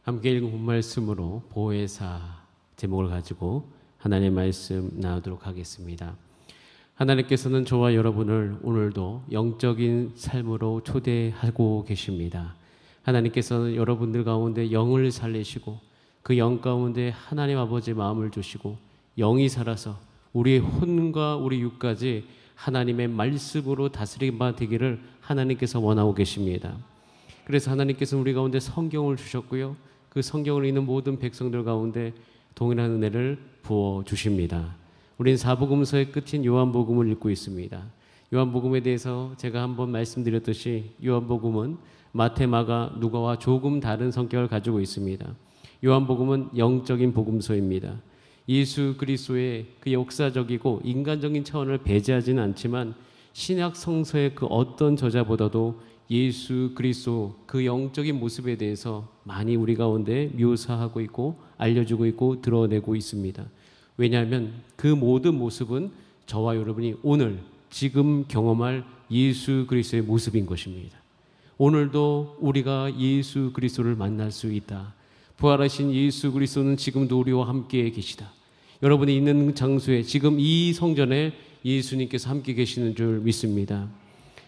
함께 읽은 본 말씀으로 보혜사 제목을 가지고 하나님의 말씀 나누도록 하겠습니다. 하나님께서는 저와 여러분을 오늘도 영적인 삶으로 초대하고 계십니다. 하나님께서는 여러분들 가운데 영을 살리시고 그 영 가운데 하나님 아버지의 마음을 주시고 영이 살아서 우리의 혼과 우리 육까지 하나님의 말씀으로 다스리게 되기를 하나님께서 원하고 계십니다. 그래서 하나님께서 우리 가운데 성경을 주셨고요. 그 성경을 읽는 모든 백성들 가운데 동일한 은혜를 부어주십니다. 우리는 사복음서의 끝인 요한복음을 읽고 있습니다. 요한복음에 대해서 제가 한번 말씀드렸듯이 요한복음은 마태, 마가, 누가와 조금 다른 성격을 가지고 있습니다. 요한복음은 영적인 복음서입니다. 예수 그리스도의 그 역사적이고 인간적인 차원을 배제하지는 않지만 신약 성서의 그 어떤 저자보다도 예수 그리스도 그 영적인 모습에 대해서 많이 우리 가운데 묘사하고 있고 알려주고 있고 드러내고 있습니다. 왜냐하면 그 모든 모습은 저와 여러분이 오늘 지금 경험할 예수 그리스도의 모습인 것입니다. 오늘도 우리가 예수 그리스도를 만날 수 있다. 부활하신 예수 그리스도는 지금도 우리와 함께 계시다. 여러분이 있는 장소에 지금 이 성전에 예수님께서 함께 계시는 줄 믿습니다.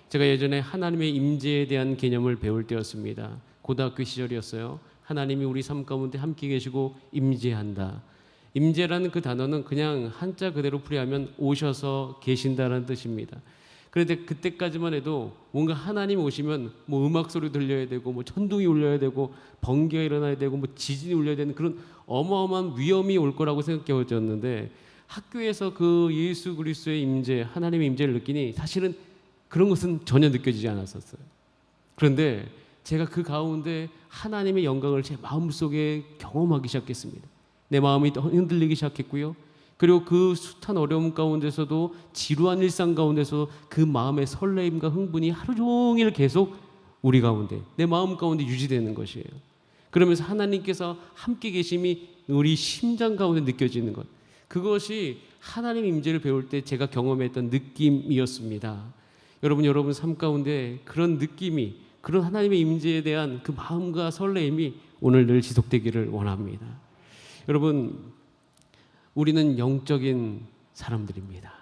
제가 예전에 하나님의 임재에 대한 개념을 배울 때였습니다. 고등학교 시절이었어요. 하나님이 우리 삶 가운데 함께 계시고 임재한다. 임재라는 그 단어는 그냥 한자 그대로 풀이하면 오셔서 계신다라는 뜻입니다. 그런데 그때까지만 해도 뭔가 하나님 오시면 뭐 음악 소리 들려야 되고 뭐 천둥이 울려야 되고 번개가 일어나야 되고 뭐 지진이 울려야 되는 그런 어마어마한 위험이 올 거라고 생각해왔는데 학교에서 그 예수 그리스도의 임재, 하나님의 임재를 느끼니 사실은 그런 것은 전혀 느껴지지 않았었어요. 그런데 제가 그 가운데 하나님의 영광을 제 마음속에 경험하기 시작했습니다. 내 마음이 흔들리기 시작했고요. 그리고 그 숱한 어려움 가운데서도 지루한 일상 가운데서 그 마음의 설레임과 흥분이 하루 종일 계속 우리 가운데 내 마음 가운데 유지되는 것이에요. 그러면서 하나님께서 함께 계심이 우리 심장 가운데 느껴지는 것, 그것이 하나님 임재를 배울 때 제가 경험했던 느낌이었습니다. 여러분 삶 가운데 그런 느낌이, 그런 하나님의 임재에 대한 그 마음과 설레임이 오늘 늘 지속되기를 원합니다. 여러분, 우리는 영적인 사람들입니다.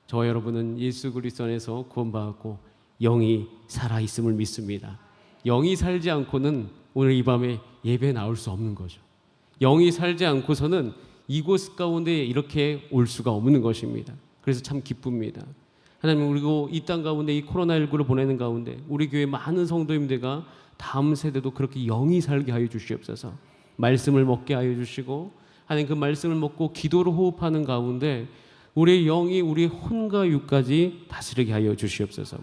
저와 여러분은 예수 그리스도 안에서 구원받았고 영이 살아있음을 믿습니다. 영이 살지 않고는 오늘 이 밤에 예배에 나올 수 없는 거죠. 영이 살지 않고서는 이곳 가운데 이렇게 올 수가 없는 것입니다. 그래서 참 기쁩니다. 하나님, 그리고 이 땅 가운데 이 코로나19를 보내는 가운데 우리 교회 많은 성도님들과 다음 세대도 그렇게 영이 살게 하여 주시옵소서. 말씀을 먹게 하여 주시고 하나님, 그 말씀을 먹고 기도로 호흡하는 가운데 우리의 영이 우리의 혼과 육까지 다스리게 하여 주시옵소서.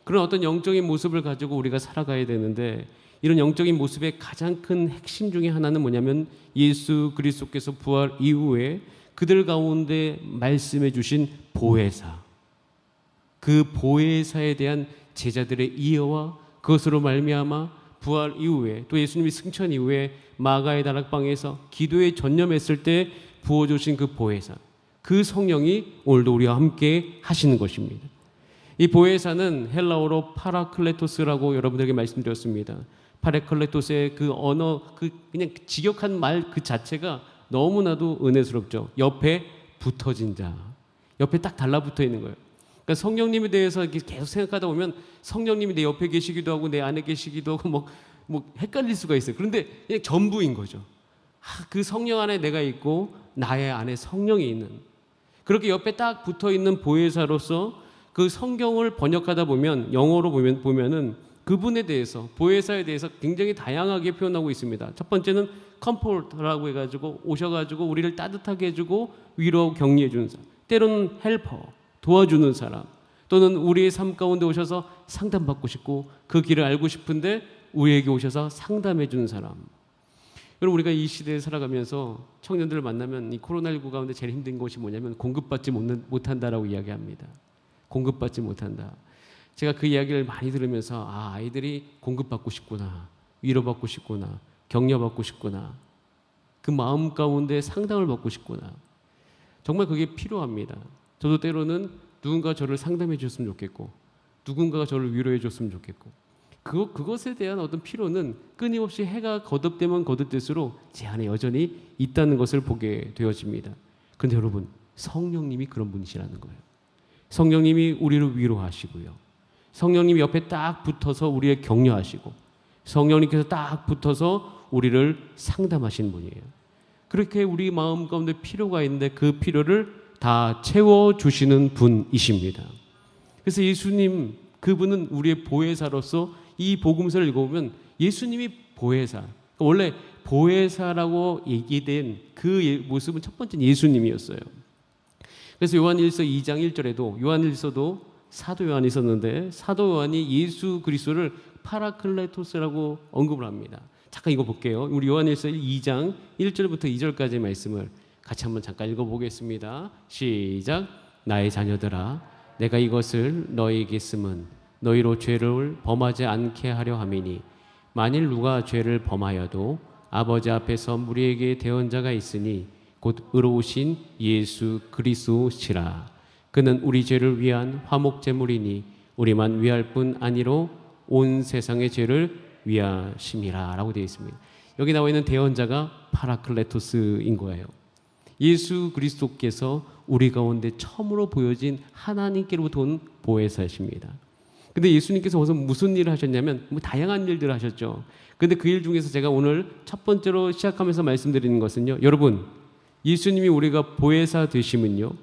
그런 어떤 영적인 모습을 가지고 우리가 살아가야 되는데, 이런 영적인 모습의 가장 큰 핵심 중에 하나는 뭐냐면 예수 그리스도께서 부활 이후에 그들 가운데 말씀해 주신 보혜사, 그 보혜사에 대한 제자들의 이해와 그것으로 말미암아 부활 이후에 또 예수님이 승천 이후에 마가의 다락방에서 기도에 전념했을 때 부어주신 그 보혜사, 그 성령이 오늘도 우리와 함께 하시는 것입니다. 이 보혜사는 헬라어로 파라클레토스라고 여러분들에게 말씀드렸습니다. 파라클레토스의 그 언어, 그 그냥 직역한 말 그 자체가 너무나도 은혜스럽죠. 옆에 붙어진 자, 옆에 딱 달라붙어 있는 거예요. 그러니까 성령님에 대해서 이렇게 계속 생각하다 보면 성령님이 내 옆에 계시기도 하고 내 안에 계시기도 하고 뭐 헷갈릴 수가 있어요. 그런데 그냥 전부인 거죠. 그 성령 안에 내가 있고 나의 안에 성령이 있는, 그렇게 옆에 딱 붙어 있는 보혜사로서 그 성경을 번역하다 보면 영어로 보면은 그분에 대해서, 보혜사에 대해서 굉장히 다양하게 표현하고 있습니다. 첫 번째는 컴포터라고 해가지고 오셔가지고 우리를 따뜻하게 해주고 위로 격려해 주는 사람, 때로는 헬퍼, 도와주는 사람, 또는 우리의 삶 가운데 오셔서 상담받고 싶고 그 길을 알고 싶은데 우리에게 오셔서 상담해 주는 사람. 여러분, 우리가 이 시대에 살아가면서 청년들을 만나면 이 코로나19 가운데 제일 힘든 것이 뭐냐면 공급받지 못한다라고 이야기합니다. 공급받지 못한다. 제가 그 이야기를 많이 들으면서 아이들이 공급받고 싶구나, 위로받고 싶구나, 격려받고 싶구나, 그 마음 가운데 상담을 받고 싶구나. 정말 그게 필요합니다. 저도 때로는 누군가 저를 상담해 줬으면 좋겠고 누군가가 저를 위로해 줬으면 좋겠고 그것에 대한 어떤 피로는 끊임없이 해가 거듭되면 거듭될수록 제 안에 여전히 있다는 것을 보게 되어집니다. 그런데 여러분, 성령님이 그런 분이시라는 거예요. 성령님이 우리를 위로하시고요. 성령님이 옆에 딱 붙어서 우리를 격려하시고, 성령님께서 딱 붙어서 우리를 상담하시는 분이에요. 그렇게 우리 마음 가운데 필요가 있는데 그 필요를 다 채워주시는 분이십니다. 그래서 예수님, 그분은 우리의 보혜사로서 이 복음서를 읽어보면 예수님이 보혜사, 원래 보혜사라고 얘기된 그 모습은 첫 번째 예수님이었어요. 그래서 요한일서 2장 1절에도, 요한일서도 사도 요한이 있었는데 사도 요한이 예수 그리스도를 파라클레토스라고 언급을 합니다. 잠깐 이거 볼게요. 우리 요한일서 2장 1절부터 2절까지의 말씀을 같이 한번 잠깐 읽어보겠습니다. 시작. 나의 자녀들아, 내가 이것을 너희에게 쓰면 너희로 죄를 범하지 않게 하려 함이니, 만일 누가 죄를 범하여도 아버지 앞에서 우리에게 대언자가 있으니 곧 의로우신 예수 그리스도시라. 그는 우리 죄를 위한 화목 제물이니 우리만 위할 뿐 아니로 온 세상의 죄를 위하심이라 라고 되어 있습니다. 여기 나와 있는 대언자가 파라클레토스인 거예요. 예수 그리스도께서 우리 가운데 처음으로 보여진 하나님께로부터 온 보혜사이십니다. 근데 예수님께서 무슨 일을 하셨냐면 다양한 일들을 하셨죠. 근데 그 일 중에서 제가 오늘 첫 번째로 시작하면서 말씀드리는 것은요, 여러분, 예수님이 우리가 보혜사 되시면요,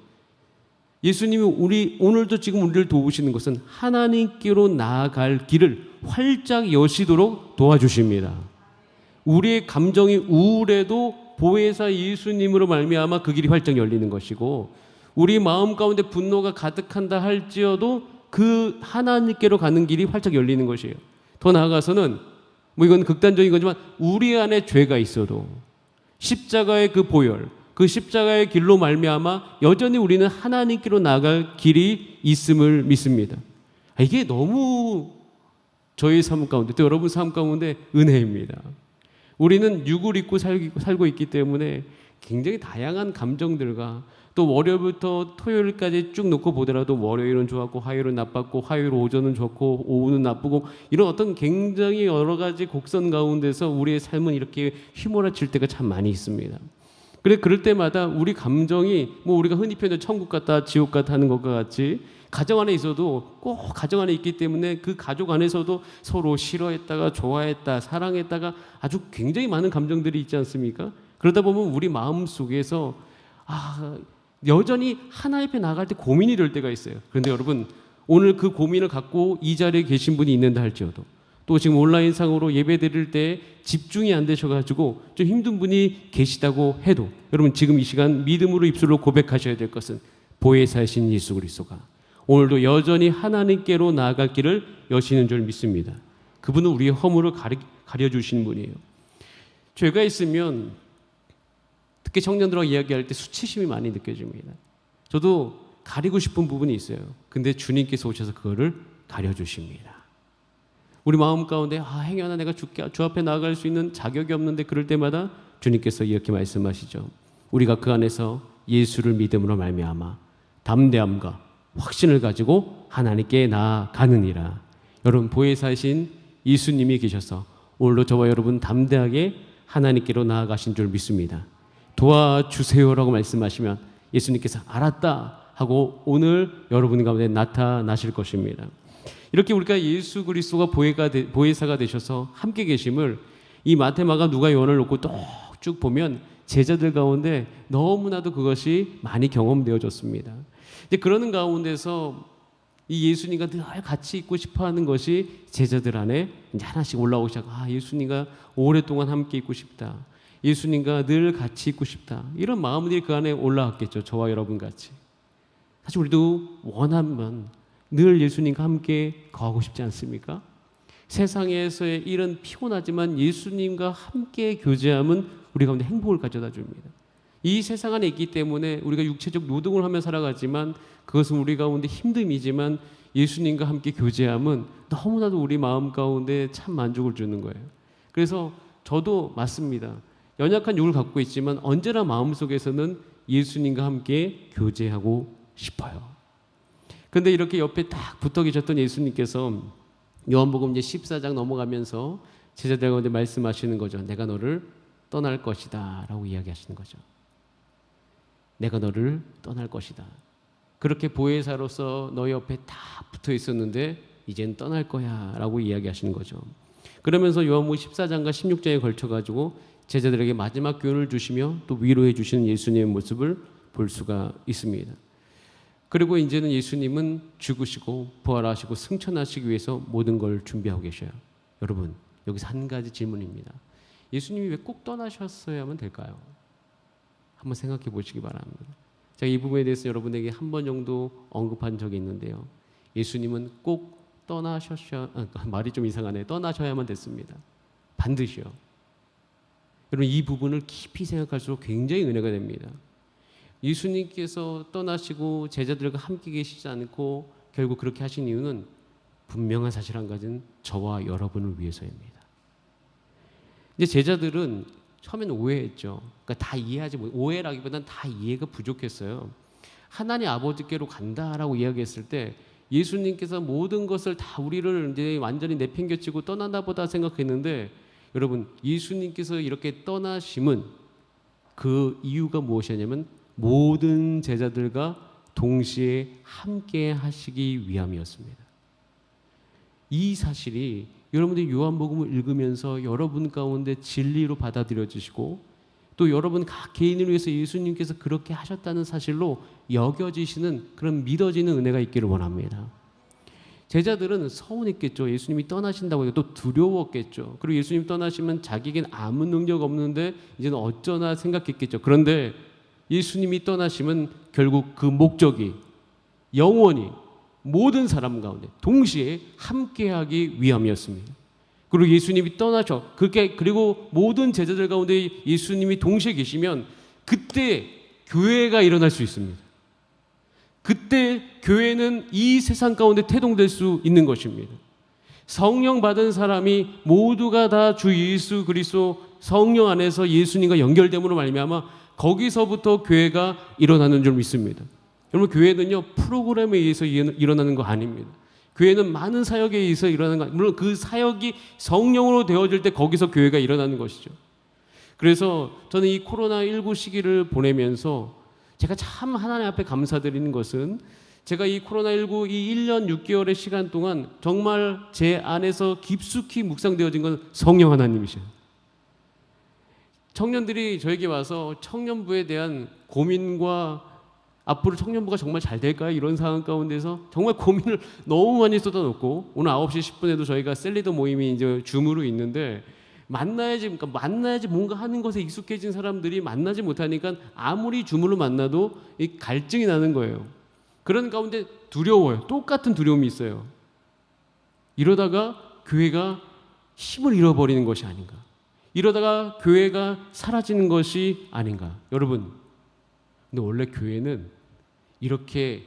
예수님이 오늘도 지금 우리를 도우시는 것은 하나님께로 나아갈 길을 활짝 여시도록 도와주십니다. 우리의 감정이 우울해도 보혜사 예수님으로 말미암아 그 길이 활짝 열리는 것이고, 우리 마음 가운데 분노가 가득한다 할지어도 그 하나님께로 가는 길이 활짝 열리는 것이에요. 더 나아가서는 이건 극단적인 거지만 우리 안에 죄가 있어도 십자가의 그 보혈, 그 십자가의 길로 말미암아 여전히 우리는 하나님께로 나아갈 길이 있음을 믿습니다. 이게 너무 저희 삶 가운데, 또 여러분 삶 가운데 은혜입니다. 우리는 육을 입고 살고 있기 때문에 굉장히 다양한 감정들과, 또 월요일부터 토요일까지 쭉 놓고 보더라도 월요일은 좋았고 화요일은 나빴고 화요일 오전은 좋고 오후는 나쁘고, 이런 어떤 굉장히 여러 가지 곡선 가운데서 우리의 삶은 이렇게 휘몰아칠 때가 참 많이 있습니다. 그럴 때마다 우리 감정이 우리가 흔히 표현하는 천국 같다 지옥 같다 하는 것과 같이 가정 안에 있어도 꼭 가정 안에 있기 때문에 그 가족 안에서도 서로 싫어했다가 좋아했다 사랑했다가 아주 굉장히 많은 감정들이 있지 않습니까? 그러다 보면 우리 마음 속에서 여전히 하나님 앞에 나갈 때 고민이 될 때가 있어요. 그런데 여러분, 오늘 그 고민을 갖고 이 자리에 계신 분이 있는다 할지어도, 또 지금 온라인상으로 예배 드릴 때 집중이 안 되셔가지고 좀 힘든 분이 계시다고 해도, 여러분 지금 이 시간 믿음으로 입술로 고백하셔야 될 것은 보혜사이신 예수 그리스도가 오늘도 여전히 하나님께로 나아갈 길을 여시는 줄 믿습니다. 그분은 우리의 허물을 가려주시는 분이에요. 죄가 있으면 특히 청년들하고 이야기할 때 수치심이 많이 느껴집니다. 저도 가리고 싶은 부분이 있어요. 근데 주님께서 오셔서 그거를 가려주십니다. 우리 마음 가운데 행여나 내가 주 앞에 나아갈 수 있는 자격이 없는데, 그럴 때마다 주님께서 이렇게 말씀하시죠. 우리가 그 안에서 예수를 믿음으로 말미암아 담대함과 확신을 가지고 하나님께 나아가느니라. 여러분, 보혜사이신 예수님이 계셔서 오늘도 저와 여러분 담대하게 하나님께로 나아가신 줄 믿습니다. 도와주세요라고 말씀하시면 예수님께서 알았다 하고 오늘 여러분 가운데 나타나실 것입니다. 이렇게 우리가 예수 그리스도가 보혜사가 되셔서 함께 계심을 이 마태, 마가, 누가, 요한을 놓고 쭉 보면 제자들 가운데 너무나도 그것이 많이 경험되어졌습니다. 이제 그러는 가운데서 이 예수님과 늘 같이 있고 싶어하는 것이 제자들 안에 이제 하나씩 올라오기 시작. 예수님과 오랫동안 함께 있고 싶다. 예수님과 늘 같이 있고 싶다. 이런 마음들이 그 안에 올라왔겠죠. 저와 여러분 같이. 사실 우리도 원하면 늘 예수님과 함께 거하고 싶지 않습니까? 세상에서의 일은 피곤하지만 예수님과 함께 교제함은 우리 가운데 행복을 가져다 줍니다. 이 세상 안에 있기 때문에 우리가 육체적 노동을 하며 살아가지만 그것은 우리 가운데 힘듦이지만 예수님과 함께 교제함은 너무나도 우리 마음 가운데 참 만족을 주는 거예요. 그래서 저도 맞습니다. 연약한 육을 갖고 있지만 언제나 마음속에서는 예수님과 함께 교제하고 싶어요. 그런데 이렇게 옆에 딱 붙어 계셨던 예수님께서 요한복음 이제 14장 넘어가면서 제자들 가운데 말씀하시는 거죠. 내가 너를 떠날 것이다 라고 이야기하시는 거죠. 내가 너를 떠날 것이다. 그렇게 보혜사로서 너희 옆에 다 붙어 있었는데 이젠 떠날 거야 라고 이야기하시는 거죠. 그러면서 요한복음 14장과 16장에 걸쳐가지고 제자들에게 마지막 교훈을 주시며 또 위로해 주시는 예수님의 모습을 볼 수가 있습니다. 그리고 이제는 예수님은 죽으시고 부활하시고 승천하시기 위해서 모든 걸 준비하고 계셔요. 여러분, 여기서 한 가지 질문입니다. 예수님이 왜 꼭 떠나셨어야만 될까요? 한번 생각해 보시기 바랍니다. 제가 이 부분에 대해서 여러분에게 한 번 정도 언급한 적이 있는데요. 예수님은 꼭 말이 좀 이상하네. 떠나셔야만 됐습니다. 반드시요. 여러분, 이 부분을 깊이 생각할수록 굉장히 은혜가 됩니다. 예수님께서 떠나시고 제자들과 함께 계시지 않고 결국 그렇게 하신 이유는 분명한 사실 한 가지는 저와 여러분을 위해서입니다. 이제 제자들은 처음에는 오해했죠. 그러니까 다 이해하지 못, 오해라기보다는 다 이해가 부족했어요. 하나님 아버지께로 간다라고 이야기했을 때 예수님께서 모든 것을 다 우리를 이제 완전히 내팽개치고 떠나나 보다 생각했는데, 여러분, 예수님께서 이렇게 떠나심은 그 이유가 무엇이냐면 모든 제자들과 동시에 함께 하시기 위함이었습니다. 이 사실이 여러분들이 요한복음을 읽으면서 여러분 가운데 진리로 받아들여 주시고 또 여러분 각 개인을 위해서 예수님께서 그렇게 하셨다는 사실로 여겨지시는 그런 믿어지는 은혜가 있기를 원합니다. 제자들은 서운했겠죠. 예수님이 떠나신다고 해도 또 두려웠겠죠. 그리고 예수님 떠나시면 자기에겐 아무 능력 없는데 이제는 어쩌나 생각했겠죠. 그런데 예수님이 떠나시면 결국 그 목적이 영원히 모든 사람 가운데 동시에 함께하기 위함이었습니다. 그리고 예수님이 떠나셔. 그리고 모든 제자들 가운데 예수님이 동시에 계시면 그때 교회가 일어날 수 있습니다. 그때 교회는 이 세상 가운데 태동될 수 있는 것입니다. 성령 받은 사람이 모두가 다 주 예수 그리스도 성령 안에서 예수님과 연결됨으로 말미암아 거기서부터 교회가 일어나는 줄 믿습니다. 여러분, 교회는요 프로그램에 의해서 일어나는 거 아닙니다. 교회는 많은 사역에 의해서 일어나는 거, 물론 그 사역이 성령으로 되어질 때 거기서 교회가 일어나는 것이죠. 그래서 저는 이 코로나19 시기를 보내면서 제가 참 하나님 앞에 감사드리는 것은 제가 이 코로나19 이 1년 6개월의 시간 동안 정말 제 안에서 깊숙이 묵상되어진 건 성령 하나님이셔요. 청년들이 저에게 와서 청년부에 대한 고민과 앞으로 청년부가 정말 잘 될까요? 이런 상황 가운데서 정말 고민을 너무 많이 쏟아놓고 오늘 9시 10분에도 저희가 셀리더 모임이 이제 줌으로 있는데 만나야지 뭔가 하는 것에 익숙해진 사람들이 만나지 못하니까 아무리 줌으로 만나도 이 갈증이 나는 거예요. 그런 가운데 두려워요. 똑같은 두려움이 있어요. 이러다가 교회가 힘을 잃어버리는 것이 아닌가. 이러다가 교회가 사라지는 것이 아닌가. 여러분, 근데 원래 교회는 이렇게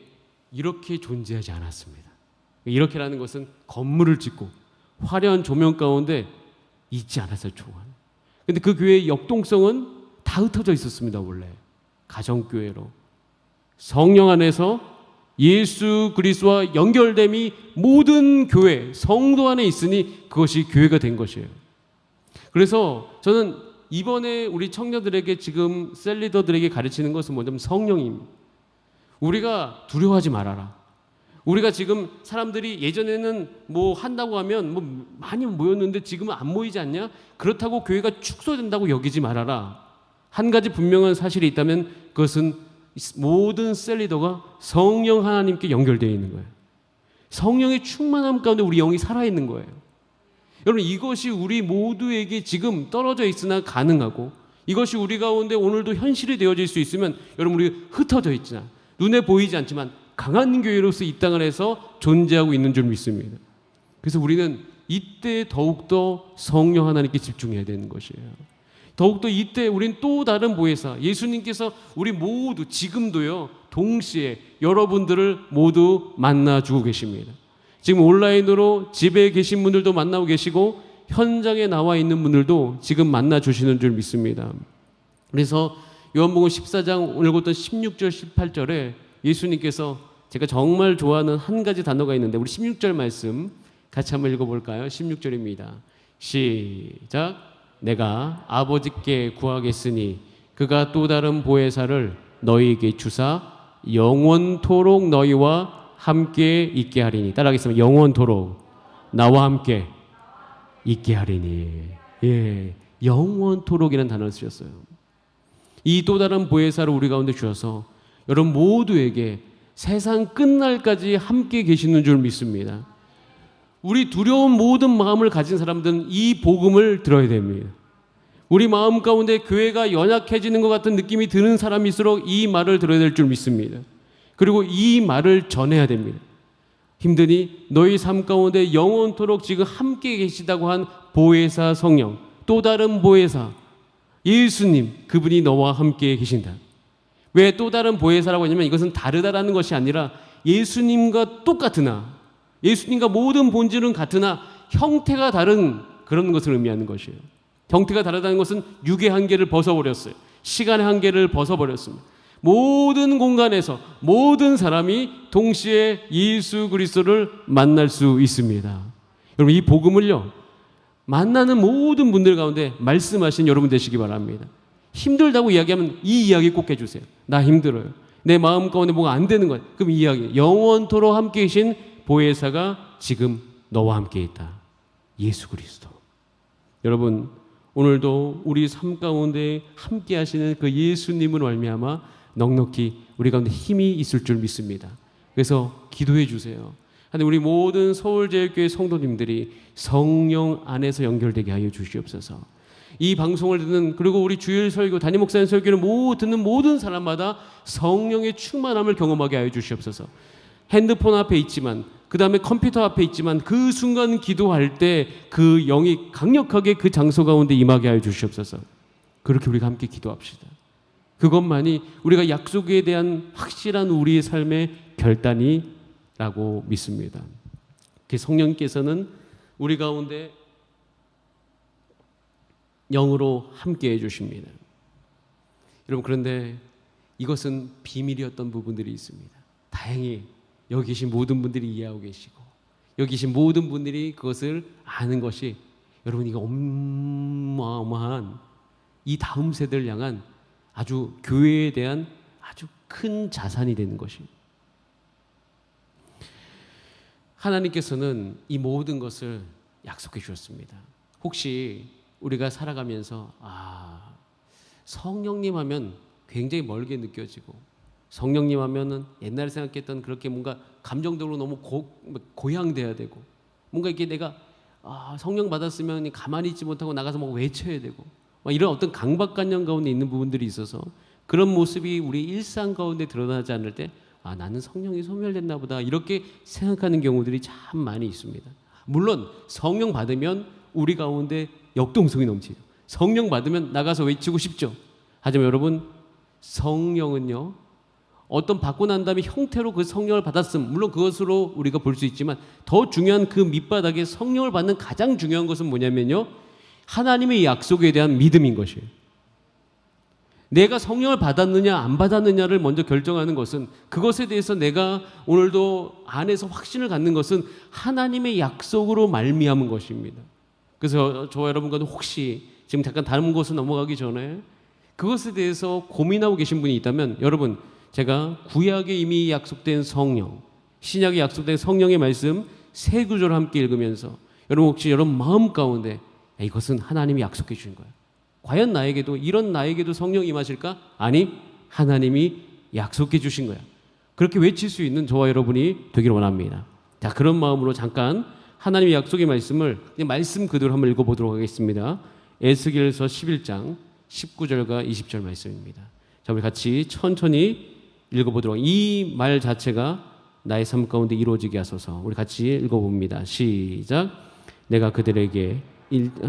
존재하지 않았습니다. 이렇게라는 것은 건물을 짓고 화려한 조명 가운데 있지 않았어요. 근데 그 교회의 역동성은 다 흩어져 있었습니다. 원래 가정교회로 성령 안에서 예수 그리스도와 연결됨이 모든 교회 성도 안에 있으니 그것이 교회가 된 것이에요. 그래서 저는 이번에 우리 청년들에게 지금 셀리더들에게 가르치는 것은 뭐냐면 성령입니다. 우리가 두려워하지 말아라. 우리가 지금 사람들이 예전에는 뭐 한다고 하면 뭐 많이 모였는데 지금은 안 모이지 않냐? 그렇다고 교회가 축소된다고 여기지 말아라. 한 가지 분명한 사실이 있다면 그것은 모든 셀리더가 성령 하나님께 연결되어 있는 거예요. 성령의 충만함 가운데 우리 영이 살아있는 거예요. 여러분, 이것이 우리 모두에게 지금 떨어져 있으나 가능하고 이것이 우리 가운데 오늘도 현실이 되어질 수 있으면 여러분, 우리 흩어져 있지나 눈에 보이지 않지만 강한 교회로서 이 땅 안에서 존재하고 있는 줄 믿습니다. 그래서 우리는 이때 더욱더 성령 하나님께 집중해야 되는 것이에요. 더욱더 이때 우린 또 다른 보혜사 예수님께서 우리 모두 지금도요 동시에 여러분들을 모두 만나주고 계십니다. 지금 온라인으로 집에 계신 분들도 만나고 계시고 현장에 나와 있는 분들도 지금 만나주시는 줄 믿습니다. 그래서 요한복음 14장 오늘 읽었던 16절 18절에 예수님께서 제가 정말 좋아하는 한 가지 단어가 있는데 우리 16절 말씀 같이 한번 읽어볼까요? 16절입니다. 시작. 내가 아버지께 구하겠으니 그가 또 다른 보혜사를 너희에게 주사 영원토록 너희와 함께 있게 하리니. 따라하겠습니다. 영원토록 나와 함께 있게 하리니. 예, 영원토록이라는 단어를 쓰셨어요. 이 또 다른 보혜사를 우리 가운데 주셔서 여러분 모두에게 세상 끝날까지 함께 계시는 줄 믿습니다. 우리 두려운 모든 마음을 가진 사람들은 이 복음을 들어야 됩니다. 우리 마음 가운데 교회가 연약해지는 것 같은 느낌이 드는 사람일수록 이 말을 들어야 될 줄 믿습니다. 그리고 이 말을 전해야 됩니다. 힘드니 너희 삶 가운데 영원토록 지금 함께 계시다고 한 보혜사 성령, 또 다른 보혜사 예수님, 그분이 너와 함께 계신다. 왜 또 다른 보혜사라고 하냐면 이것은 다르다라는 것이 아니라 예수님과 똑같으나, 예수님과 모든 본질은 같으나 형태가 다른 그런 것을 의미하는 것이에요. 형태가 다르다는 것은 육의 한계를 벗어버렸어요. 시간의 한계를 벗어버렸습니다. 모든 공간에서 모든 사람이 동시에 예수 그리스도를 만날 수 있습니다. 여러분 이 복음을요, 만나는 모든 분들 가운데 말씀하신 여러분 되시기 바랍니다. 힘들다고 이야기하면 이 이야기 꼭 해주세요. 나 힘들어요. 내 마음 가운데 뭐가 안 되는 거야. 그럼 이 이야기, 영원토록 함께 계신 보혜사가 지금 너와 함께 있다. 예수 그리스도. 여러분 오늘도 우리 삶 가운데 함께 하시는 그 예수님을 말미암아 넉넉히 우리 가운데 힘이 있을 줄 믿습니다. 그래서 기도해 주세요. 하나님, 우리 모든 서울제일교회 성도님들이 성령 안에서 연결되게 하여 주시옵소서. 이 방송을 듣는, 그리고 우리 주일 설교, 담임 목사님 설교를 듣는 모든 사람마다 성령의 충만함을 경험하게 하여 주시옵소서. 핸드폰 앞에 있지만, 그 다음에 컴퓨터 앞에 있지만 그 순간 기도할 때 그 영이 강력하게 그 장소 가운데 임하게 하여 주시옵소서. 그렇게 우리가 함께 기도합시다. 그것만이 우리가 약속에 대한 확실한 우리의 삶의 결단이라고 믿습니다. 그 성령께서는 우리 가운데 영으로 함께 해주십니다. 여러분, 그런데 이것은 비밀이었던 부분들이 있습니다. 다행히 여기 계신 모든 분들이 이해하고 계시고, 여기 계신 모든 분들이 그것을 아는 것이, 여러분 이거 어마어마한 이 다음 세대를 향한 아주 교회에 대한 아주 큰 자산이 되는 것입니다. 하나님께서는 이 모든 것을 약속해 주셨습니다. 혹시 우리가 살아가면서 성령님 하면 굉장히 멀게 느껴지고, 성령님 하면은 옛날에 생각했던 그렇게 뭔가 감정적으로 너무 고향돼야 되고, 뭔가 이게 내가 성령 받았으면 가만히 있지 못하고 나가서 막 외쳐야 되고, 이런 어떤 강박관념 가운데 있는 부분들이 있어서 그런 모습이 우리 일상 가운데 드러나지 않을 때 나는 성령이 소멸됐나 보다, 이렇게 생각하는 경우들이 참 많이 있습니다. 물론 성령 받으면 우리 가운데 역동성이 넘치죠. 성령 받으면 나가서 외치고 싶죠. 하지만 여러분, 성령은요, 어떤 받고 난 다음에 형태로 그 성령을 받았음, 물론 그것으로 우리가 볼 수 있지만 더 중요한 그 밑바닥에 성령을 받는 가장 중요한 것은 뭐냐면요, 하나님의 약속에 대한 믿음인 것이에요. 내가 성령을 받았느냐 안 받았느냐를 먼저 결정하는 것은, 그것에 대해서 내가 오늘도 안에서 확신을 갖는 것은 하나님의 약속으로 말미암은 것입니다. 그래서 저와 여러분과 혹시 지금 잠깐 다른 곳으로 넘어가기 전에 그것에 대해서 고민하고 계신 분이 있다면, 여러분, 제가 구약에 이미 약속된 성령, 신약에 약속된 성령의 말씀 세 구절을 함께 읽으면서 여러분 혹시 여러분 마음 가운데 이것은 하나님이 약속해 주신 거야, 과연 나에게도 이런 나에게도 성령이 임하실까? 아니, 하나님이 약속해 주신 거야. 그렇게 외칠 수 있는 저와 여러분이 되기를 원합니다. 자, 그런 마음으로 잠깐 하나님의 약속의 말씀을 그냥 말씀 그대로 한번 읽어보도록 하겠습니다. 에스겔서 11장 19절과 20절 말씀입니다. 자, 우리 같이 천천히 읽어보도록, 이 말 자체가 나의 삶 가운데 이루어지게 하소서. 우리 같이 읽어봅니다. 시작. 내가 그들에게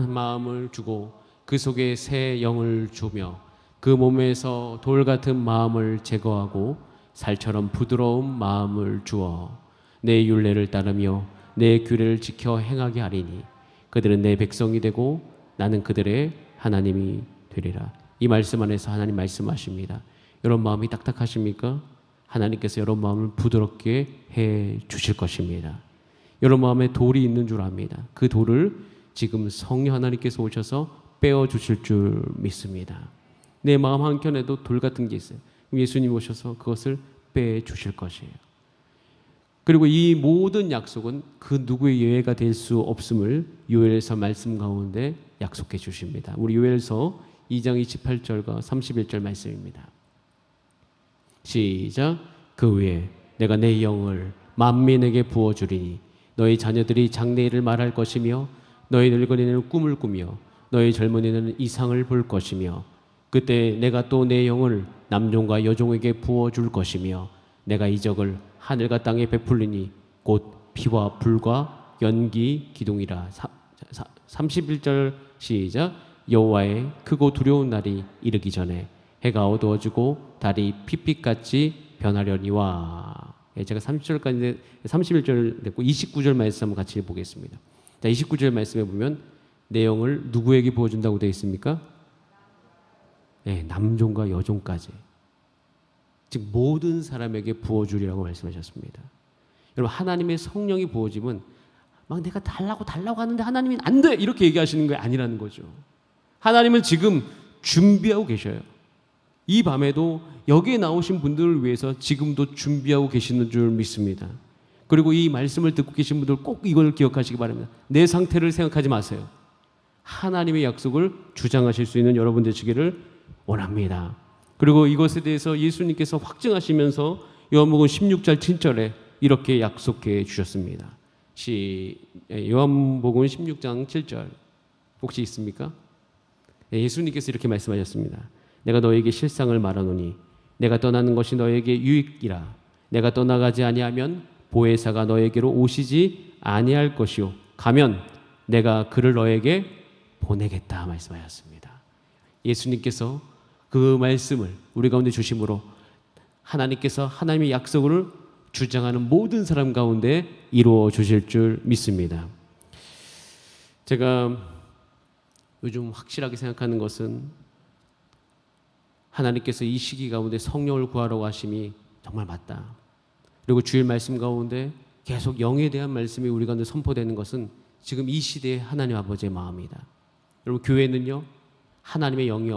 마음을 주고 그 속에 새 영을 주며 그 몸에서 돌 같은 마음을 제거하고 살처럼 부드러운 마음을 주어 내 율례를 따르며 내 규례를 지켜 행하게 하리니 그들은 내 백성이 되고 나는 그들의 하나님이 되리라. 이 말씀 안에서 하나님 말씀하십니다. 여러분 마음이 딱딱하십니까? 하나님께서 여러분 마음을 부드럽게 해 주실 것입니다. 여러분 마음에 돌이 있는 줄 압니다. 그 돌을 지금 성령 하나님께서 오셔서 빼어주실 줄 믿습니다. 내 마음 한켠에도 돌 같은 게 있어요. 예수님 오셔서 그것을 빼주실 것이에요. 그리고 이 모든 약속은 그 누구의 예외가 될 수 없음을 요엘서 말씀 가운데 약속해 주십니다. 우리 요엘서 2장 28절과 31절 말씀입니다. 시작. 그 후에 내가 내 영을 만민에게 부어주리니 너희 자녀들이 장래일을 말할 것이며 너희 늙은이는 꿈을 꾸며 너희 젊은이는 이상을 볼 것이며 그때 내가 또 내 영을 남종과 여종에게 부어줄 것이며 내가 이적을 하늘과 땅에 베풀리니 곧 피와 불과 연기 기둥이라. 31절 시작. 여호와의 크고 두려운 날이 이르기 전에 해가 어두워지고 달이 핏빛같이 변하려니와. 제가 30절까지 31절 됐고 29절 말씀 한번 같이 보겠습니다. 자, 29절 말씀에 보면 내용을 누구에게 부어준다고 되어 있습니까? 네, 남종과 여종까지. 즉 모든 사람에게 부어주리라고 말씀하셨습니다. 여러분 하나님의 성령이 부어지면 막 내가 달라고 하는데 하나님이 안 돼 이렇게 얘기하시는 게 아니라는 거죠. 하나님은 지금 준비하고 계셔요. 이 밤에도 여기에 나오신 분들을 위해서 지금도 준비하고 계시는 줄 믿습니다. 그리고 이 말씀을 듣고 계신 분들 꼭 이걸 기억하시기 바랍니다. 내 상태를 생각하지 마세요. 하나님의 약속을 주장하실 수 있는 여러분 되시기를 원합니다. 그리고 이것에 대해서 예수님께서 확증하시면서 요한복음 16절 7절에 이렇게 약속해 주셨습니다. 요한복음 16장 7절 혹시 있습니까? 예수님께서 이렇게 말씀하셨습니다. 내가 너에게 실상을 말하노니 내가 떠나는 것이 너에게 유익이라. 내가 떠나가지 아니하면 보혜사가 너에게로 오시지 아니할 것이요 가면 내가 그를 너에게 보내겠다 말씀하셨습니다. 예수님께서 그 말씀을 우리 가운데 주심으로 하나님께서 하나님의 약속을 주장하는 모든 사람 가운데 이루어 주실 줄 믿습니다. 제가 요즘 확실하게 생각하는 것은 하나님께서 이 시기 가운데 성령을 구하라고 하심이 정말 맞다. 그리고 주일 말씀 가운데 계속 영에 대한 말씀이 우리 가운데 선포되는 것은 지금 이 시대의 하나님 아버지의 마음이다. 여러분 교회는요 하나님의 영이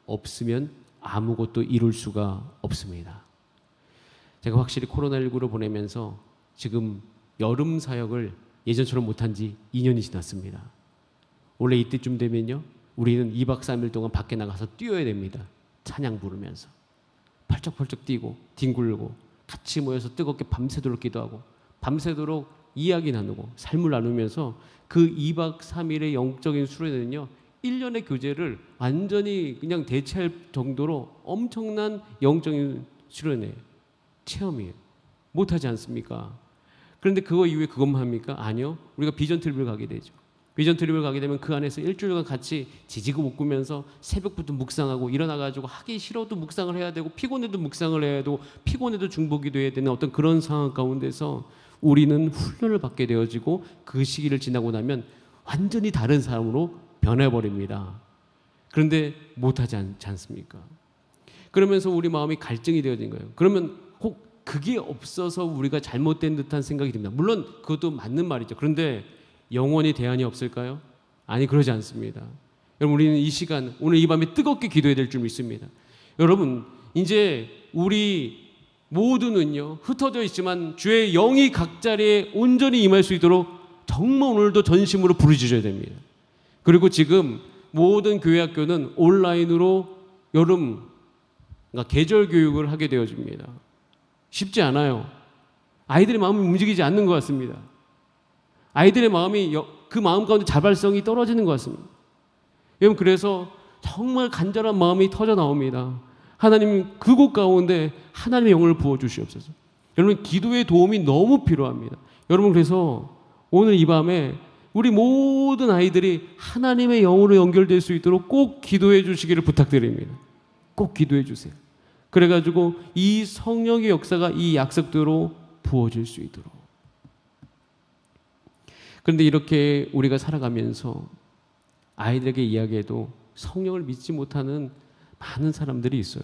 없으면 아무것도 이룰 수가 없습니다. 제가 확실히 코로나19를 보내면서 지금 여름 사역을 예전처럼 못한 지 2년이 지났습니다. 원래 이때쯤 되면요 우리는 2박 3일 동안 밖에 나가서 뛰어야 됩니다. 찬양 부르면서 펄쩍펄쩍 뛰고 뒹굴고 같이 모여서 뜨겁게 밤새도록 기도하고 밤새도록 이야기 나누고 삶을 나누면서 그 2박 3일의 영적인 수련회는요 1년의 교제를 완전히 그냥 대체할 정도로 엄청난 영적인 수련회 체험이에요. 못하지 않습니까? 그런데 그거 이후에 그것만 합니까? 아니요. 우리가 비전 트립을 가게 되죠. 비전 트립을 가게 되면 그 안에서 일주일간 같이 지지고 볶으면서 새벽부터 묵상하고 일어나가지고 하기 싫어도 묵상을 해야 되고 피곤해도 묵상을 해야 되고 피곤해도 중보기도 해야 되는 어떤 그런 상황 가운데서 우리는 훈련을 받게 되어지고 그 시기를 지나고 나면 완전히 다른 사람으로 변해버립니다. 그런데 못하지 않습니까? 그러면서 우리 마음이 갈증이 되어진 거예요. 그러면 혹 그게 없어서 우리가 잘못된 듯한 생각이 듭니다. 물론 그것도 맞는 말이죠. 그런데 영원히 대안이 없을까요? 아니 그러지 않습니다. 여러분 우리는 이 시간 오늘 이 밤에 뜨겁게 기도해야 될 줄 믿습니다. 여러분 이제 우리 모두는요 흩어져 있지만 주의 영이 각 자리에 온전히 임할 수 있도록 정말 오늘도 전심으로 부르짖어야 됩니다. 그리고 지금 모든 교회 학교는 온라인으로 여름 그러니까 계절 교육을 하게 되어집니다. 쉽지 않아요. 아이들의 마음이 움직이지 않는 것 같습니다. 아이들의 마음이 그 마음 가운데 자발성이 떨어지는 것 같습니다. 여러분 그래서 정말 간절한 마음이 터져 나옵니다. 하나님 그곳 가운데 하나님의 영을 부어주시옵소서. 여러분 기도의 도움이 너무 필요합니다. 여러분 그래서 오늘 이 밤에 우리 모든 아이들이 하나님의 영으로 연결될 수 있도록 꼭 기도해 주시기를 부탁드립니다. 꼭 기도해 주세요. 그래가지고 이 성령의 역사가 이 약속대로 부어질 수 있도록. 그런데 이렇게 우리가 살아가면서 아이들에게 이야기해도 성령을 믿지 못하는 많은 사람들이 있어요.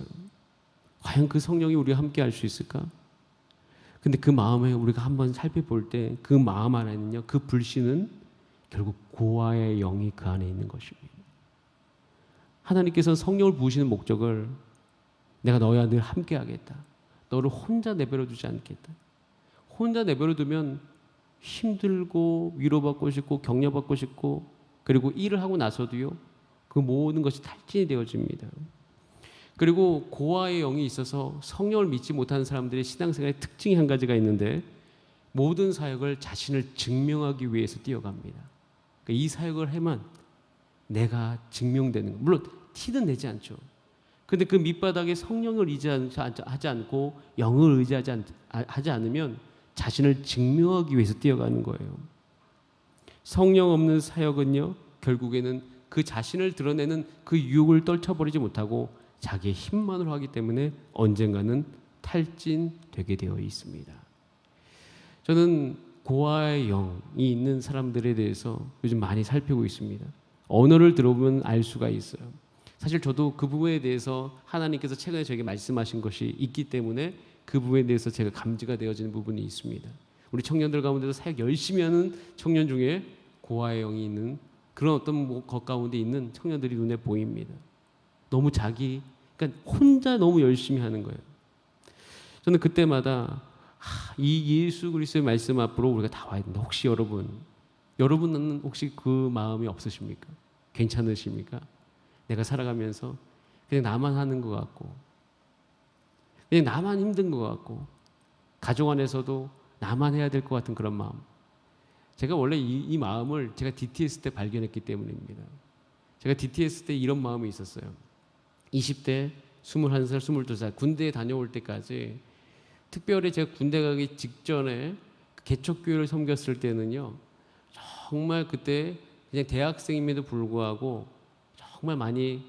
과연 그 성령이 우리와 함께 할 수 있을까? 근데 그 마음에 우리가 한번 살펴볼 때 그 마음 안에는요, 그 불신은 결국 고아의 영이 그 안에 있는 것입니다. 하나님께서 성령을 부으시는 목적을 내가 너와 늘 함께 하겠다. 너를 혼자 내버려 두지 않겠다. 혼자 내버려 두면 힘들고 위로받고 싶고 격려받고 싶고 그리고 일을 하고 나서도요, 그 모든 것이 탈진이 되어집니다. 그리고 고아의 영이 있어서 성령을 믿지 못하는 사람들의 신앙생활의 특징이 한 가지가 있는데 모든 사역을 자신을 증명하기 위해서 뛰어갑니다. 그러니까 이 사역을 하면 내가 증명되는 거. 물론 티는 내지 않죠. 그런데 그 밑바닥에 성령을 의지하지 않고 영을 의지하지 않으면 자신을 증명하기 위해서 뛰어가는 거예요. 성령 없는 사역은요, 결국에는 그 자신을 드러내는 그 유혹을 떨쳐버리지 못하고 자기의 힘만으로 하기 때문에 언젠가는 탈진되게 되어 있습니다. 저는 고아의 영이 있는 사람들에 대해서 요즘 많이 살피고 있습니다. 언어를 들어보면 알 수가 있어요. 사실 저도 그 부분에 대해서 하나님께서 최근에 저에게 말씀하신 것이 있기 때문에 그 부분에 대해서 제가 감지가 되어지는 부분이 있습니다. 우리 청년들 가운데서 사역 열심히 하는 청년 중에 고아의 영이 있는 그런 어떤 것 가운데 있는 청년들이 눈에 보입니다. 너무 그러니까 혼자 너무 열심히 하는 거예요. 저는 그때마다 이 예수 그리스도의 말씀 앞으로 우리가 다 와야 된다. 혹시 여러분은 혹시 그 마음이 없으십니까? 괜찮으십니까? 내가 살아가면서 그냥 나만 하는 것 같고 그냥 나만 힘든 것 같고 가족 안에서도 나만 해야 될 것 같은 그런 마음. 제가 원래 이 마음을 제가 DTS 때 발견했기 때문입니다. 제가 DTS 때 이런 마음이 있었어요. 20대, 21살, 22살 군대에 다녀올 때까지 특별히 제가 군대 가기 직전에 개척교회를 섬겼을 때는요, 정말 그때 그냥 대학생임에도 불구하고 정말 많이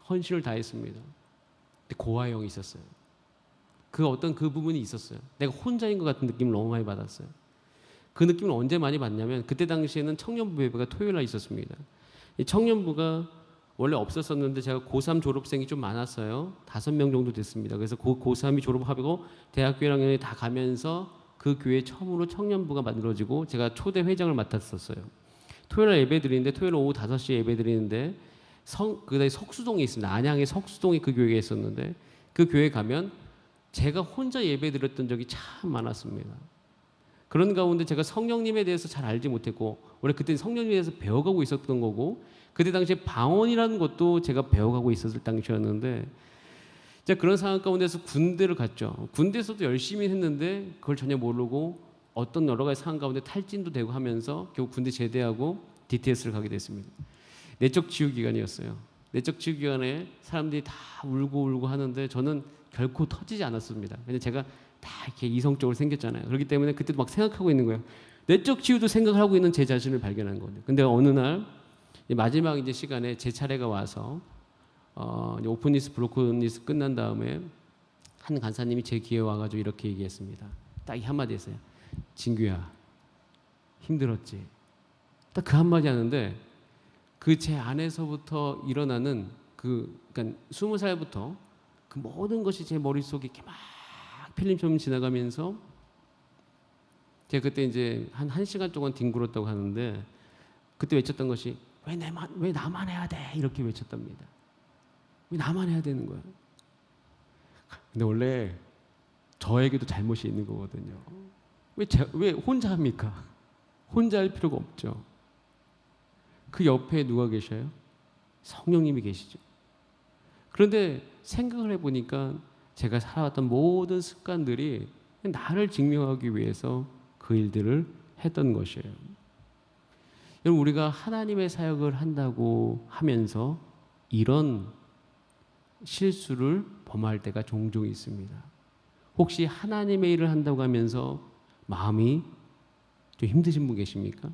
헌신을 다했습니다. 근데 고아형이 있었어요. 그 부분이 있었어요. 내가 혼자인 것 같은 느낌을 너무 많이 받았어요. 그 느낌을 언제 많이 받냐면 그때 당시에는 청년부 예배가 토요일 날 있었습니다. 이 청년부가 원래 없었었는데 제가 고3 졸업생이 좀 많았어요. 5명 정도 됐습니다. 그래서 고3이 졸업하고 대학교 1학년에 다 가면서 그 교회 처음으로 청년부가 만들어지고 제가 초대 회장을 맡았었어요. 토요일 날 예배 드리는데 토요일 오후 5시에 예배 드리는데 그다음에 석수동에 있습니다. 안양의 석수동에 그 교회가 있었는데 그 교회 가면 제가 혼자 예배 드렸던 적이 참 많았습니다. 그런 가운데 제가 성령님에 대해서 잘 알지 못했고 원래 그때 성령님에 대해서 배워가고 있었던 거고 그때 당시에 방언이라는 것도 제가 배워가고 있었을 당시였는데 제가 그런 상황 가운데서 군대를 갔죠. 군대에서도 열심히 했는데 그걸 전혀 모르고 어떤 여러 가지 상황 가운데 탈진도 되고 하면서 결국 군대 제대하고 DTS를 가게 됐습니다. 내적 치유 기간이었어요. 내적 치유 기간에 사람들이 다 울고 하는데 저는 결코 터지지 않았습니다. 근데 제가 다 이렇게 이성적으로 생겼잖아요. 그렇기 때문에 그때도 막 생각하고 있는 거예요. 내적 치유도 생각을 하고 있는 제 자신을 발견한 건데. 근데 어느 날 마지막 이제 시간에 제 차례가 와서 오픈리스 브로큰리스 끝난 다음에 한 간사님이 제 귀에 와가지고 이렇게 얘기했습니다. 딱 이 한마디 했어요. 진규야 힘들었지. 딱 그 한마디 하는데 그 제 안에서부터 일어나는 그러니까 20살부터 그 모든 것이 제 머릿속에 이렇게 막 필름처럼 지나가면서 제가 그때 이제 한 1시간 동안 뒹굴었다고 하는데 그때 외쳤던 것이 왜 나만 해야 돼? 이렇게 외쳤답니다. 왜 나만 해야 되는 거야? 근데 원래 저에게도 잘못이 있는 거거든요. 왜 혼자 합니까? 혼자 할 필요가 없죠. 그 옆에 누가 계셔요? 성령님이 계시죠. 그런데 생각을 해보니까 제가 살아왔던 모든 습관들이 나를 증명하기 위해서 그 일들을 했던 것이에요. 여러분 우리가 하나님의 사역을 한다고 하면서 이런 실수를 범할 때가 종종 있습니다. 혹시 하나님의 일을 한다고 하면서 마음이 좀 힘드신 분 계십니까?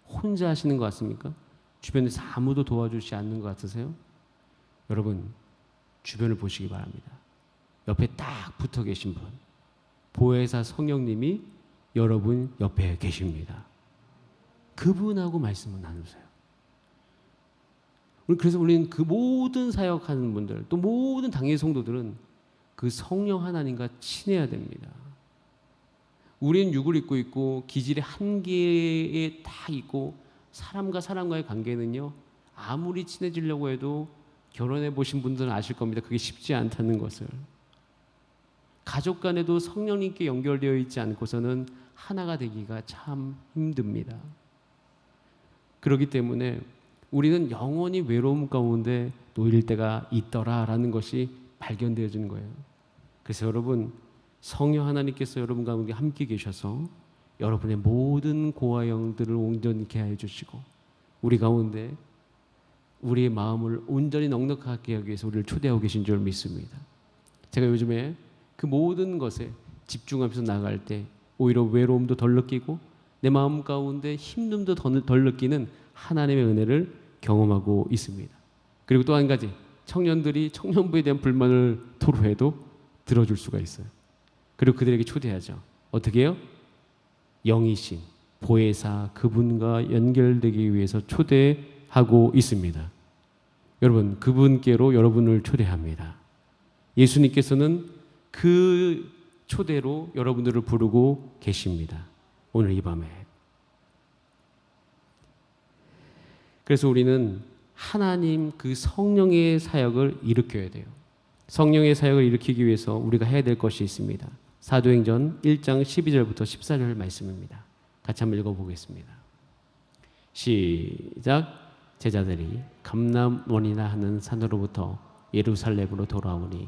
혼자 하시는 것 같습니까? 주변에서 아무도 도와주지 않는 것 같으세요? 여러분 주변을 보시기 바랍니다. 옆에 딱 붙어 계신 분, 보혜사 성령님이 여러분 옆에 계십니다. 그분하고 말씀을 나누세요. 그래서 우리는 그 모든 사역하는 분들, 또 모든 당의 성도들은 그 성령 하나님과 친해야 됩니다. 우리는 육을 입고 있고 기질의 한계에 다 있고 사람과 사람과의 관계는요 아무리 친해지려고 해도 결혼해 보신 분들은 아실 겁니다. 그게 쉽지 않다는 것을. 가족 간에도 성령님께 연결되어 있지 않고서는 하나가 되기가 참 힘듭니다. 그렇기 때문에 우리는 영원히 외로움 가운데 놓일 때가 있더라라는 것이 발견되어지는 거예요. 그래서 여러분, 성령 하나님께서 여러분 가운데 함께 계셔서 여러분의 모든 고와 영들을 온전케 해 주시고 우리 가운데 우리의 마음을 온전히 넉넉하게 하기 위해서 우리를 초대하고 계신 줄 믿습니다. 제가 요즘에 그 모든 것에 집중하면서 나갈 때 오히려 외로움도 덜 느끼고 내 마음 가운데 힘듦도 덜 느끼는 하나님의 은혜를 경험하고 있습니다. 그리고 또 한 가지, 청년들이 청년부에 대한 불만을 토로해도 들어줄 수가 있어요. 그리고 그들에게 초대하죠. 어떻게 해요? 영이신 보혜사 그분과 연결되기 위해서 초대하고 있습니다. 여러분, 그분께로 여러분을 초대합니다. 예수님께서는 그 초대로 여러분들을 부르고 계십니다. 오늘 이 밤에. 그래서 우리는 하나님 그 성령의 사역을 일으켜야 돼요. 성령의 사역을 일으키기 위해서 우리가 해야 될 것이 있습니다. 사도행전 1장 12절부터 14절 말씀입니다. 같이 한번 읽어보겠습니다. 시작. 제자들이 감람원이나 하는 산으로부터 예루살렘으로 돌아오니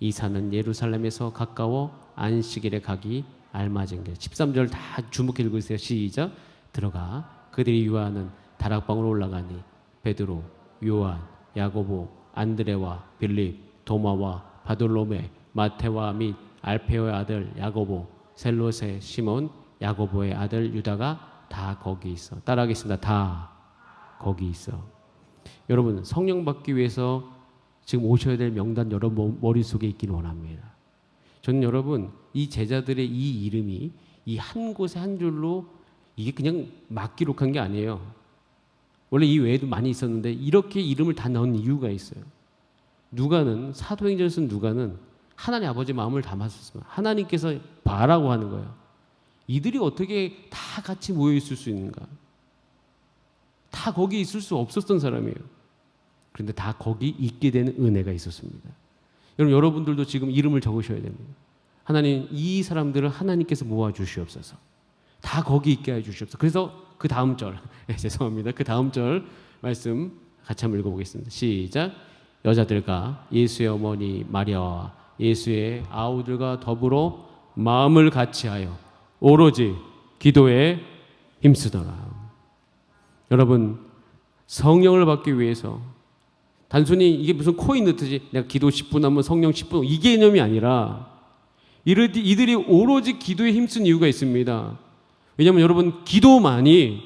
이 산은 예루살렘에서 가까워 안식일에 가기 알맞은 길. 13절 다 주목해 읽으세요. 시작. 들어가 그들이 유하는 다락방으로 올라가니 베드로, 요한, 야고보, 안드레와 빌립, 도마와 바돌로메, 마테와 및 알페오의 아들 야고보, 셀롯의 시몬, 야고보의 아들 유다가 다 거기 있어. 따라하겠습니다. 다 거기 있어. 여러분, 성령 받기 위해서 지금 오셔야 될 명단 여러분 머릿속에 있기를 원합니다. 저는 여러분 이 제자들의 이 이름이 이 한 곳에 한 줄로 이게 그냥 막 기록한 게 아니에요. 원래 이 외에도 많이 있었는데 이렇게 이름을 다 넣은 이유가 있어요. 누가는 사도행전에 쓴 누가는 하나님 아버지 마음을 담았었습니다. 하나님께서 봐라고 하는 거예요. 이들이 어떻게 다 같이 모여 있을 수 있는가? 다 거기 있을 수 없었던 사람이에요. 그런데 다 거기 있게 되는 은혜가 있었습니다. 여러분들도 지금 이름을 적으셔야 됩니다. 하나님, 이 사람들을 하나님께서 모아주시옵소서. 다 거기 있게 해주시옵소서. 그래서 그 다음 절, 죄송합니다. 그 다음 절 말씀 같이 한번 읽어보겠습니다. 시작. 여자들과 예수의 어머니 마리아와 예수의 아우들과 더불어 마음을 같이하여 오로지 기도에 힘쓰더라. 여러분, 성령을 받기 위해서 단순히 이게 무슨 코인 넣듯이 내가 기도 10분 하면 성령 10분 이 개념이 아니라 이들이 오로지 기도에 힘쓴 이유가 있습니다. 왜냐하면 여러분, 기도만이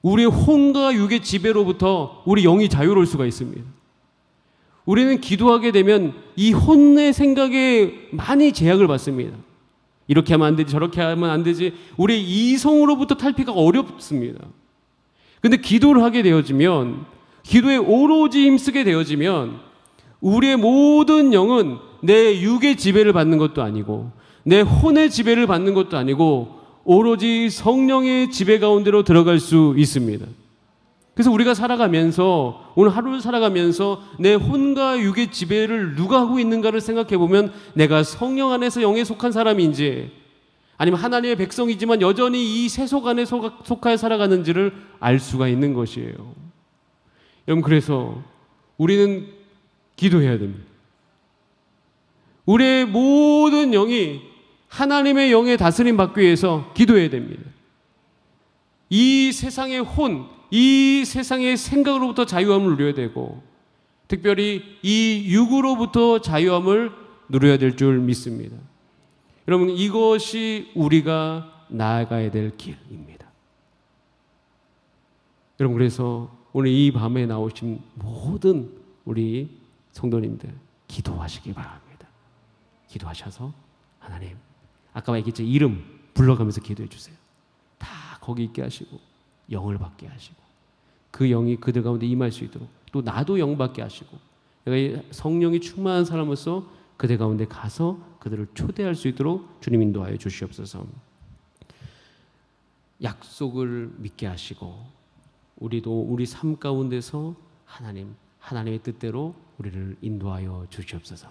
우리의 혼과 육의 지배로부터 우리 영이 자유로울 수가 있습니다. 우리는 기도하게 되면 이 혼의 생각에 많이 제약을 받습니다. 이렇게 하면 안 되지, 저렇게 하면 안 되지. 우리 이성으로부터 탈피가 어렵습니다. 근데 기도를 하게 되어지면, 기도에 오로지 힘쓰게 되어지면 우리의 모든 영은 내 육의 지배를 받는 것도 아니고 내 혼의 지배를 받는 것도 아니고 오로지 성령의 지배 가운데로 들어갈 수 있습니다. 그래서 우리가 살아가면서, 오늘 하루를 살아가면서 내 혼과 육의 지배를 누가 하고 있는가를 생각해 보면 내가 성령 안에서 영에 속한 사람인지 아니면 하나님의 백성이지만 여전히 이 세속 안에 속하여 살아가는지를 알 수가 있는 것이에요. 여러분, 그래서 우리는 기도해야 됩니다. 우리의 모든 영이 하나님의 영에 다스림 받기 위해서 기도해야 됩니다. 이 세상의 혼, 이 세상의 생각으로부터 자유함을 누려야 되고 특별히 이 육으로부터 자유함을 누려야 될 줄 믿습니다. 여러분, 이것이 우리가 나아가야 될 길입니다. 여러분, 그래서 오늘 이 밤에 나오신 모든 우리 성도님들 기도하시기 바랍니다. 기도하셔서 하나님, 아까 얘기했죠, 이름 불러가면서 기도해 주세요. 다 거기 있게 하시고 영을 받게 하시고 그 영이 그들 가운데 임할 수 있도록 또 나도 영 받게 하시고 내가 성령이 충만한 사람으로서 그들 가운데 가서 그들을 초대할 수 있도록 주님 인도하여 주시옵소서. 약속을 믿게 하시고 우리도 우리 삶 가운데서 하나님의 뜻대로 우리를 인도하여 주시옵소서.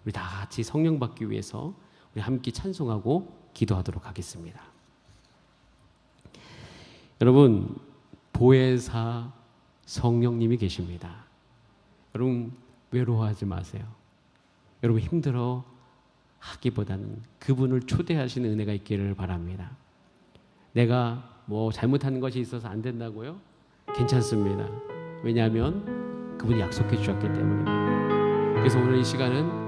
우리 다 같이 성령 받기 위해서 우리 함께 찬송하고 기도하도록 하겠습니다. 여러분, 보혜사 성령님이 계십니다. 여러분 외로워하지 마세요. 여러분 힘들어 하기보다는 그분을 초대하시는 은혜가 있기를 바랍니다. 내가 뭐 잘못한 것이 있어서 안 된다고요? 괜찮습니다. 왜냐하면 그분이 약속해 주셨기 때문입니다. 그래서 오늘 이 시간은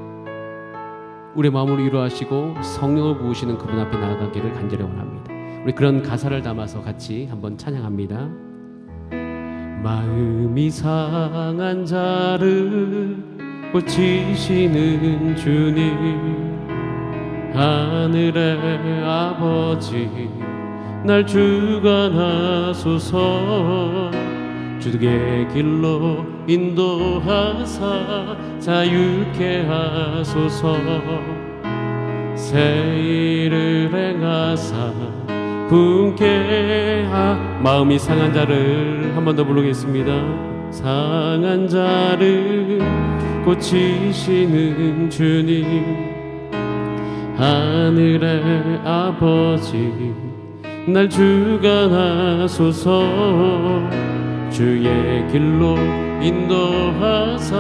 우리의 마음을 위로하시고 성령을 부으시는 그분 앞에 나아가기를 간절히 원합니다. 우리 그런 가사를 담아서 같이 한번 찬양합니다. 마음이 상한 자를 고치시는 주님, 하늘의 아버지 날 주관하소서. 주의 길로 인도하사 자유케 하소서. 새 일을 행하사 분케 마음이 상한 자를 한 번 더 부르겠습니다. 상한 자를 고치시는 주님, 하늘의 아버지 날 주관하소서. 주의 길로 인도하사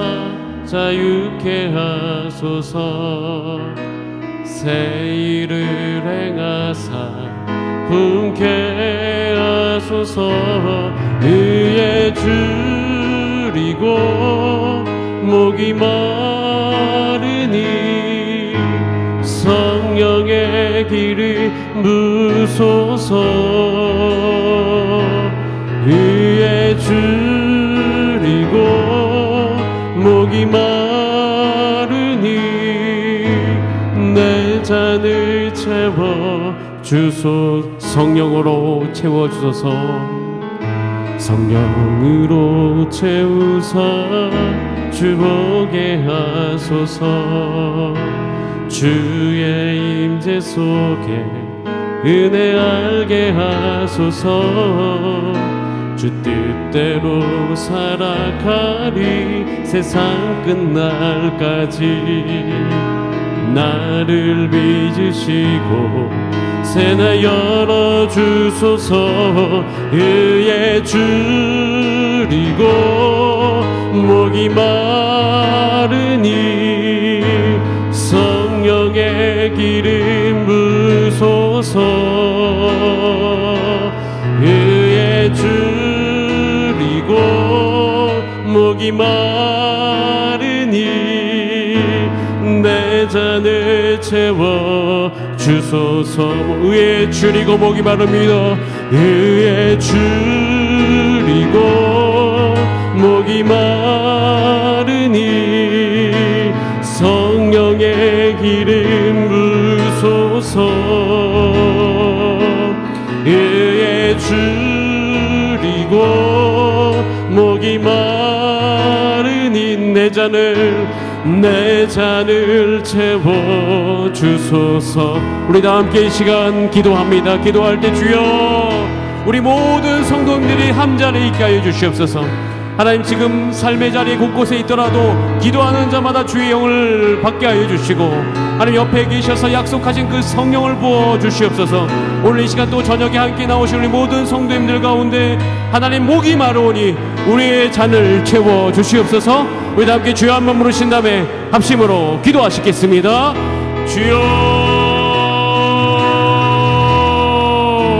자유케 하소서. 새 일을 행하사 분케 하소서. 의에 줄이고 목이 마르니 성령의 길을 부소서. 의에 줄이고 목이 마르니 내 잔을 채워 주소. 성령으로 채워주소서. 성령으로 채우사 주보게 하소서. 주의 임재 속에 은혜 알게 하소서. 주 뜻대로 살아가리 세상 끝날까지. 나를 빚으시고 새나 열어주소서. 의에 줄이고 목이 마르니 성령의 기름 부소서. 의에 줄이고 목이 마르니 내 잔을 채워 주소서. 의에 줄이고 목이 마릅니다. 의에 줄이고 목이 마르니 성령의 기름 부소서. 의에 줄이고 목이 마르니 내 잔을 채워 주소서. 우리 다 함께 이 시간 기도합니다. 기도할 때 주여 우리 모든 성도님들이 한 자리에 있게 하여 주시옵소서. 하나님, 지금 삶의 자리에 곳곳에 있더라도 기도하는 자마다 주의 영을 받게 하여 주시고, 하나님 옆에 계셔서 약속하신 그 성령을 부어 주시옵소서. 오늘 이 시간 또 저녁에 함께 나오신 우리 모든 성도님들 가운데 하나님 목이 마르오니 우리의 잔을 채워 주시옵소서. 우리 다 함께 주여 한번 부르신 다음에 합심으로 기도하시겠습니다. 주여